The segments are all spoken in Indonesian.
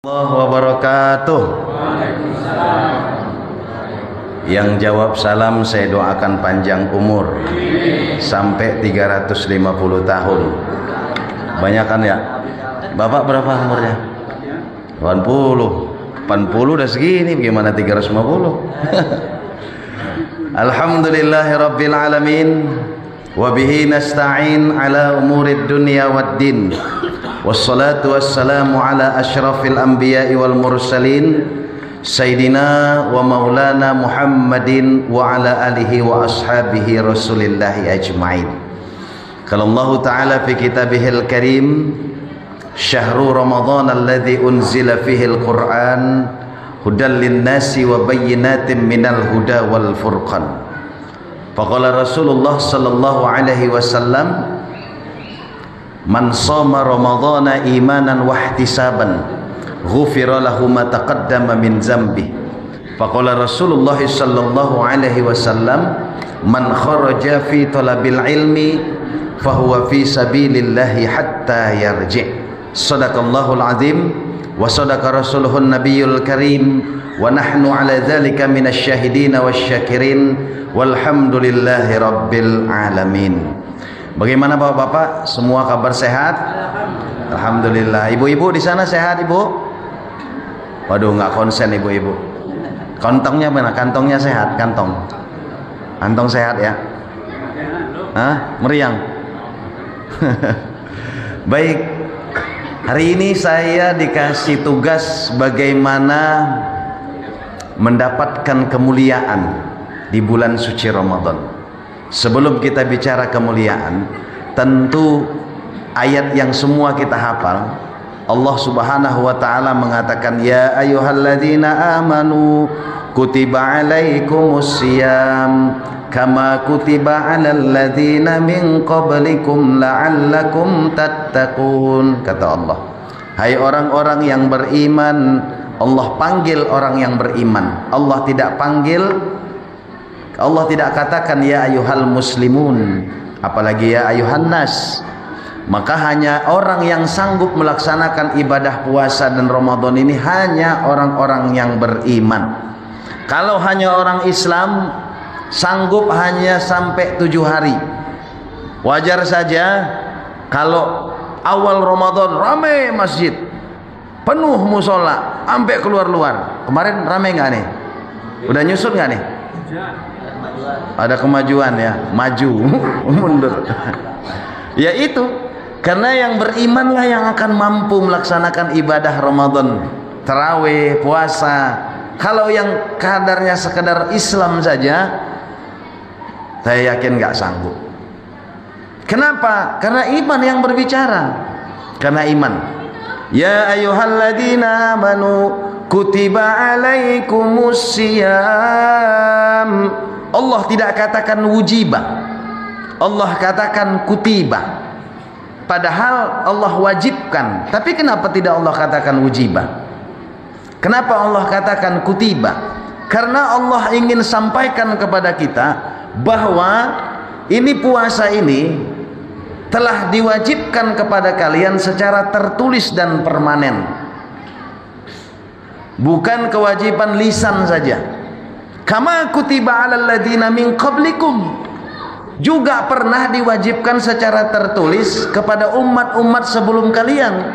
Warahmatullahi wabarakatuh. Yang jawab salam saya doakan panjang umur sampai 350 tahun. Banyakan ya. Bapak berapa umurnya? 80. 80 udah segini, bagaimana 350? Alhamdulillahirabbil alamin wa bihi nasta'in ala umurid dunya waddin. Wassalatu wassalamu ala asyrafil anbiya'i wal mursalin Sayyidina wa maulana Muhammadin wa ala alihi wa ashabihi rasulillahi ajma'in. Qala Allah ta'ala fi kitabihil karim Syahru Ramadan alladhi unzila fihi al-Qur'an hudan linnasi wa bayyinatin minal huda wal furqan. Faqala Rasulullah sallallahu alaihi wasallam, man shoma ramadhana imanan wa ihtisaban ghufira lahu ma taqaddama min dzambi. Faqala Rasulullah sallallahu alaihi wasallam, man kharaja fi talabil ilmi fahuwa fi sabilillahi hatta yarji'. Shadaqallahul azim wa sadaqa rasuluhun nabiyul karim wa nahnu ala dzalika minasy syahidin wasyakirin walhamdulillahi rabbil alamin. Bagaimana bapak-bapak? Semua kabar sehat? Alhamdulillah. Ibu-ibu di sana sehat, ibu? Waduh, nggak konsen ibu-ibu. Kantongnya mana? Kantongnya sehat, kantong. Kantong sehat ya? Hah? Meriang. Baik. Hari ini saya dikasih tugas bagaimana mendapatkan kemuliaan di bulan suci Ramadan. Sebelum kita bicara kemuliaan, tentu ayat yang semua kita hafal. Allah Subhanahu wa taala mengatakan, ya ayyuhalladzina amanu kutiba alaikumus syiyam kama kutiba alal ladzina min qablikum la'allakum tattaqun. Kata Allah, hai orang-orang yang beriman. Allah panggil orang yang beriman. Allah tidak katakan ya ayyuhal muslimun, apalagi ya ayyuhan nas. Maka hanya orang yang sanggup melaksanakan ibadah puasa dan Ramadan ini hanya orang-orang yang beriman. Kalau hanya orang Islam sanggup hanya sampai 7 hari, wajar saja. Kalau awal Ramadan ramai masjid, penuh musola sampai keluar-luar. Kemarin ramai nggak nih? Udah nyusut nggak nih? Ada kemajuan ya, maju mundur. Ya itu, karena yang berimanlah yang akan mampu melaksanakan ibadah Ramadan, tarawih, puasa. Kalau yang kadarnya sekedar Islam saja, saya yakin nggak sanggup. Kenapa? Karena iman yang berbicara. Karena iman. Ya ayyuhalladzina amanu kutiba alaikumus syiyam. Allah tidak katakan wujiba, Allah katakan kutiba. Padahal Allah wajibkan. Tapi kenapa tidak Allah katakan wujiba? Kenapa Allah katakan kutiba? Karena Allah ingin sampaikan kepada kita bahwa ini puasa ini telah diwajibkan kepada kalian secara tertulis dan permanen, bukan kewajiban lisan saja. Kama kutiba alal ladzina min qablikum, juga pernah diwajibkan secara tertulis kepada umat-umat sebelum kalian.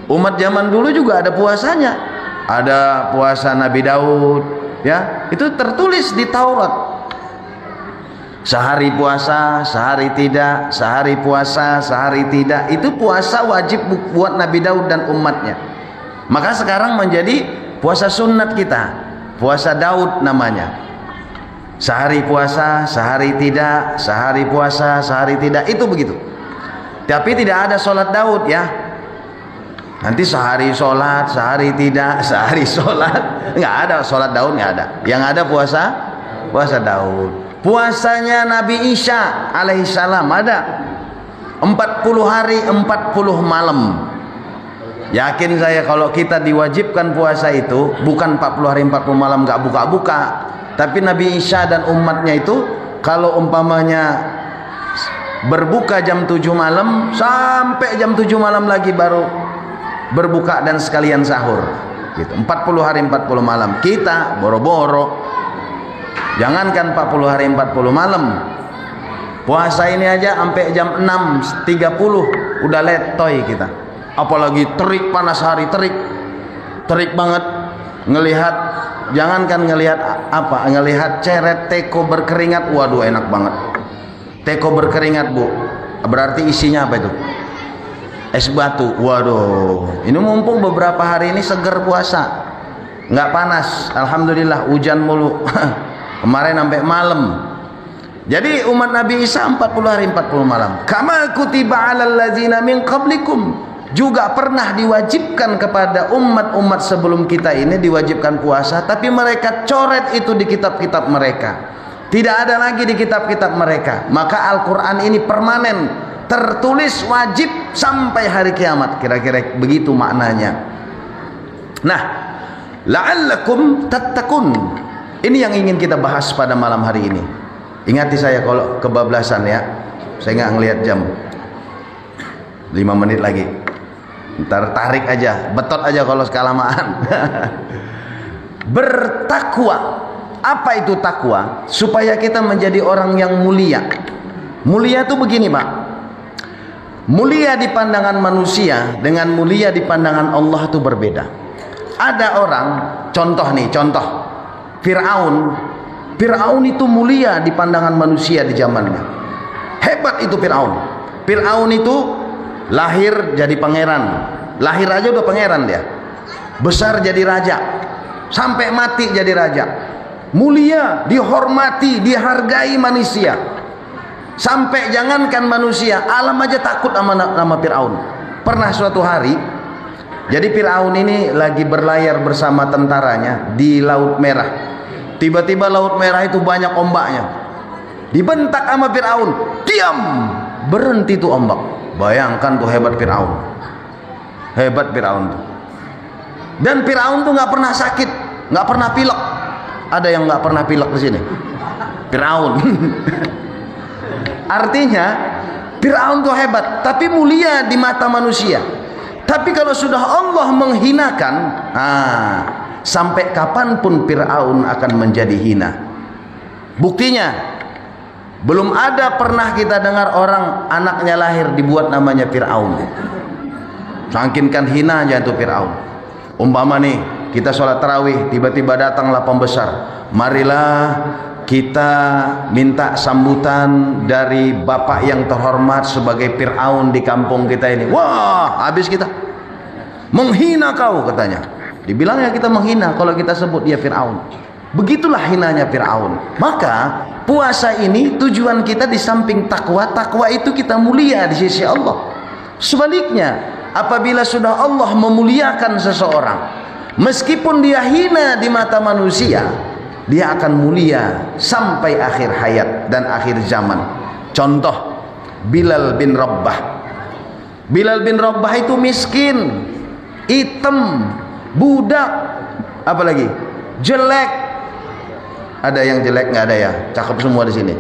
Umat zaman dulu juga ada puasanya. Ada puasa Nabi Daud, ya, itu tertulis di Taurat. Sehari puasa, sehari tidak, sehari puasa, sehari tidak. Itu puasa wajib buat Nabi Daud dan umatnya. Maka sekarang menjadi puasa sunat kita. Puasa Daud namanya. Sehari puasa, sehari tidak, sehari puasa, sehari tidak. Itu begitu. Tapi tidak ada sholat Daud ya. Nanti sehari sholat, sehari tidak, sehari sholat. Nggak ada sholat Daud, nggak ada. Yang ada puasa Daud. Puasanya Nabi Isa alaihissalam ada 40 hari 40 malam. Yakin saya kalau kita diwajibkan puasa itu bukan 40 hari 40 malam nggak buka-buka. Tapi Nabi Isa dan umatnya itu kalau umpamanya berbuka jam 7 malam sampai jam 7 malam lagi baru berbuka dan sekalian sahur gitu. 40 hari 40 malam kita boro-boro. Jangankan 40 hari 40 malam, puasa ini aja sampai jam 6.30 udah letoy kita. Apalagi terik, panas hari, terik banget. Ngelihat, jangankan ngelihat apa, ngelihat ceret teko berkeringat, waduh enak banget. Teko berkeringat, Bu, berarti isinya apa itu? Es batu. Waduh, ini mumpung beberapa hari ini seger puasa, nggak panas, alhamdulillah. Hujan mulu kemarin sampai malam. Jadi umat Nabi Isa 40 hari 40 malam. Kama kutiba 'alal ladzina min qablikum, juga pernah diwajibkan kepada umat-umat sebelum kita ini diwajibkan puasa, tapi mereka coret itu di kitab-kitab mereka. Tidak ada lagi di kitab-kitab mereka. Maka Al-Qur'an ini permanen, tertulis wajib sampai hari kiamat. Kira-kira begitu maknanya. Nah, la'allakum tattaqun. Ini yang ingin kita bahas pada malam hari ini. Ingati saya kalau kebablasan ya. Saya nggak ngelihat jam. 5 menit lagi. Ntar tarik aja, betot aja kalau sekalamaan. Bertakwa. Apa itu takwa? Supaya kita menjadi orang yang mulia. Mulia itu begini, Pak. Mulia di pandangan manusia dengan mulia di pandangan Allah itu berbeda. Ada orang, contoh nih, contoh Fir'aun itu mulia di pandangan manusia di zamannya. Hebat itu Fir'aun. Fir'aun itu lahir jadi pangeran. Lahir aja udah pangeran dia. Besar jadi raja. Sampai mati jadi raja. Mulia, dihormati, dihargai manusia. Sampai jangankan manusia, alam aja takut sama nama Fir'aun. Pernah suatu hari, jadi Fir'aun ini lagi berlayar bersama tentaranya di Laut Merah. Tiba-tiba Laut Merah itu banyak ombaknya. Dibentak sama Fir'aun, diam, berhenti tuh ombak. Bayangkan tuh hebat Fir'aun. Hebat Fir'aun tuh. Dan Fir'aun tuh nggak pernah sakit, nggak pernah pilek. Ada yang nggak pernah pilek di sini? Fir'aun. Artinya Fir'aun tuh hebat, tapi mulia di mata manusia. Tapi kalau sudah Allah menghinakan, sampai kapanpun Fir'aun akan menjadi hina. Buktinya, belum ada pernah kita dengar orang anaknya lahir dibuat namanya Fir'aun. Saking hina aja itu Fir'aun. Umpama nih, kita sholat tarawih, tiba-tiba datanglah pembesar. Marilah kita minta sambutan dari bapak yang terhormat sebagai Fir'aun di kampung kita ini. Wah, habis kita. Menghina kau katanya. Dibilangnya kita menghina kalau kita sebut dia Fir'aun. Begitulah hinanya Fir'aun. Maka puasa ini tujuan kita di samping takwa. Takwa itu kita mulia di sisi Allah. Sebaliknya, apabila sudah Allah memuliakan seseorang, meskipun dia hina di mata manusia, dia akan mulia sampai akhir hayat dan akhir zaman. Contoh, Bilal bin Rabah. Bilal bin Rabah itu miskin, hitam, budak, apalagi jelek. Ada yang jelek nggak ada ya? Cakep semua di sini.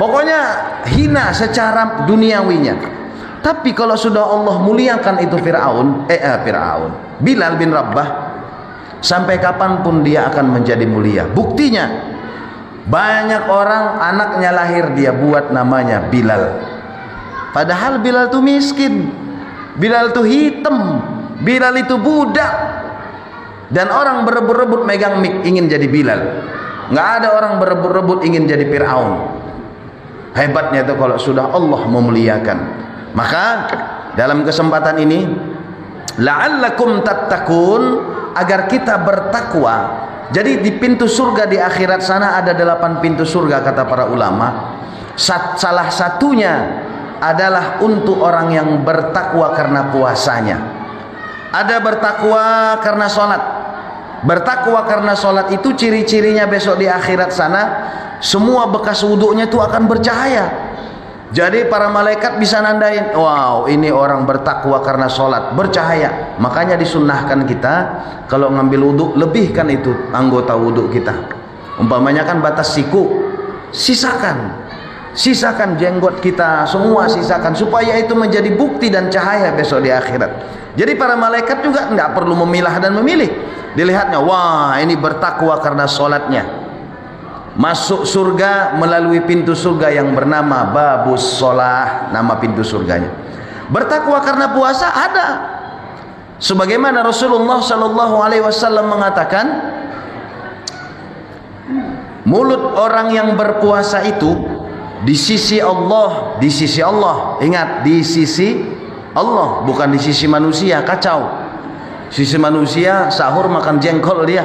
Pokoknya hina secara duniawinya. Tapi kalau sudah Allah muliakan itu Bilal bin Rabah, sampai kapanpun dia akan menjadi mulia. Buktinya, banyak orang anaknya lahir dia buat namanya Bilal. Padahal Bilal itu miskin, Bilal itu hitam, Bilal itu budak. Dan orang berebut-rebut megang mik ingin jadi Bilal. Nggak ada orang berebut-rebut ingin jadi Fir'aun. Hebatnya itu kalau sudah Allah memuliakan. Maka dalam kesempatan ini, la'allakum tattaqun, agar kita bertakwa. Jadi di pintu surga di akhirat sana ada 8 pintu surga kata para ulama. Salah satunya adalah untuk orang yang bertakwa karena puasanya. Ada bertakwa karena sholat. Bertakwa karena sholat itu ciri-cirinya besok di akhirat sana, semua bekas wudhunya itu akan bercahaya. Jadi para malaikat bisa nandain, wow, ini orang bertakwa karena sholat, bercahaya. Makanya disunnahkan kita kalau ngambil wudhu, lebihkan itu anggota wudhu kita. Umpamanya kan batas siku, sisakan Sisakan jenggot kita, semua sisakan, supaya itu menjadi bukti dan cahaya besok di akhirat. Jadi para malaikat juga tidak perlu memilah dan memilih. Dilihatnya, wah ini bertakwa karena sholatnya, masuk surga melalui pintu surga yang bernama Babus Sholah, nama pintu surganya. Bertakwa karena puasa ada, sebagaimana Rasulullah Shallallahu Alaihi Wasallam mengatakan, mulut orang yang berpuasa itu di sisi Allah, ingat, di sisi Allah, bukan di sisi manusia. Kacau. Sisi manusia sahur makan jengkol dia,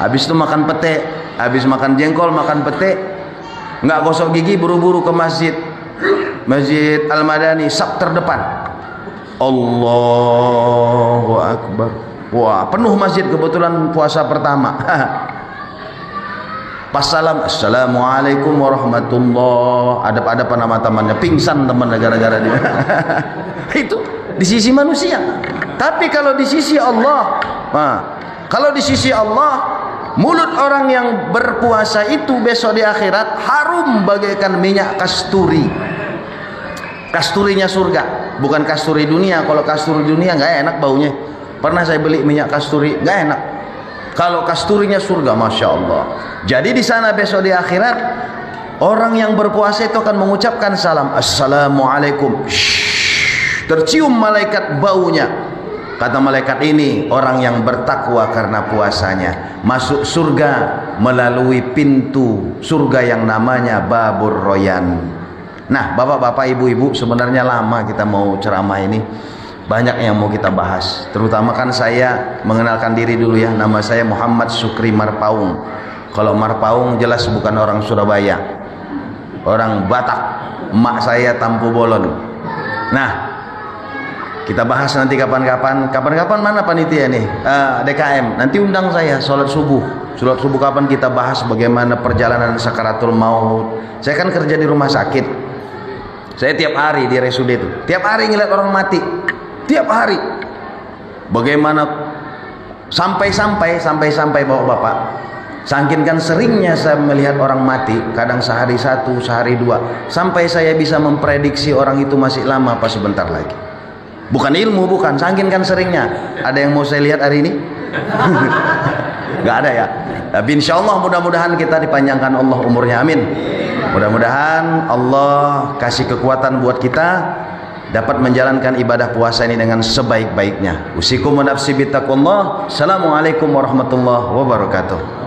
habis itu makan pete, habis makan jengkol makan pete, nggak gosok gigi, buru-buru ke masjid Al-Madani, saf terdepan, Allahu Akbar, wah penuh masjid, kebetulan puasa pertama. Pas salam, assalamualaikum warahmatullah, adab-adapan nama temannya, pingsan teman gara-gara dia. Itu di sisi manusia. Tapi kalau di sisi Allah, kalau di sisi Allah, mulut orang yang berpuasa itu besok di akhirat harum bagaikan minyak kasturi. Kasturinya surga, bukan kasturi dunia. Kalau kasturi dunia nggak enak baunya. Pernah saya beli minyak kasturi, nggak enak. Kalau kasturinya surga, masya Allah. Jadi di sana besok di akhirat, orang yang berpuasa itu akan mengucapkan salam, assalamualaikum. Tercium malaikat baunya. Kata malaikat ini, orang yang bertakwa karena puasanya masuk surga melalui pintu surga yang namanya Babur Royan. Nah, bapak-bapak, ibu-ibu, sebenarnya lama kita mau ceramah ini. Banyak yang mau kita bahas, terutama kan saya mengenalkan diri dulu ya. Nama saya Muhammad Sukri Marpaung. Kalau Marpaung jelas bukan orang Surabaya, orang Batak. Emak saya Tampu Bolon. Nah, kita bahas nanti kapan-kapan. Kapan-kapan mana panitia nih? DKM. Nanti undang saya sholat subuh. Sholat subuh kapan kita bahas bagaimana perjalanan sakaratul maut. Saya kan kerja di rumah sakit. Saya tiap hari di RSUD itu. Tiap hari ngeliat orang mati. Tiap hari. Bagaimana sampai bapak-bapak, saking kan seringnya saya melihat orang mati, kadang sehari satu, sehari dua, sampai saya bisa memprediksi orang itu masih lama apa sebentar lagi. Bukan ilmu, bukan, saking kan seringnya. Ada yang mau saya lihat hari ini? Nggak ada ya. Tapi insya Allah mudah-mudahan kita dipanjangkan Allah umurnya, amin. Mudah-mudahan Allah kasih kekuatan buat kita dapat menjalankan ibadah puasa ini dengan sebaik-baiknya. Usikum wa nafsi bittaqullah. Assalamualaikum warahmatullahi wabarakatuh.